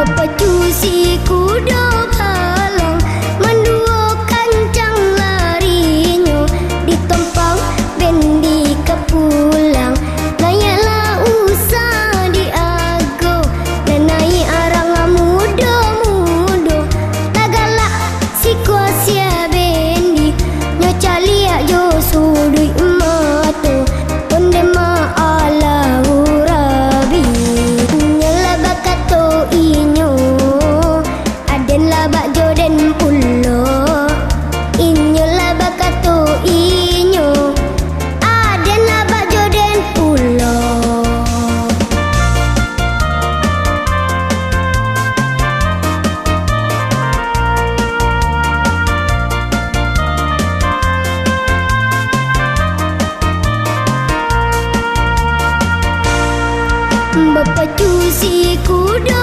Berpacu si kuda halang, mendua kancang larinya, ditompang bendi kepulang. Nayalah usah diago, dan naik arang muda-muda. Tagalak si kuasia bendi, nyocalia jo sudui mato, ondema ala urabi. Nyala bakato inyo, aden labak joden pulo. Inyo labak kato inyo, aden labak joden pulo. Berpacu si kuda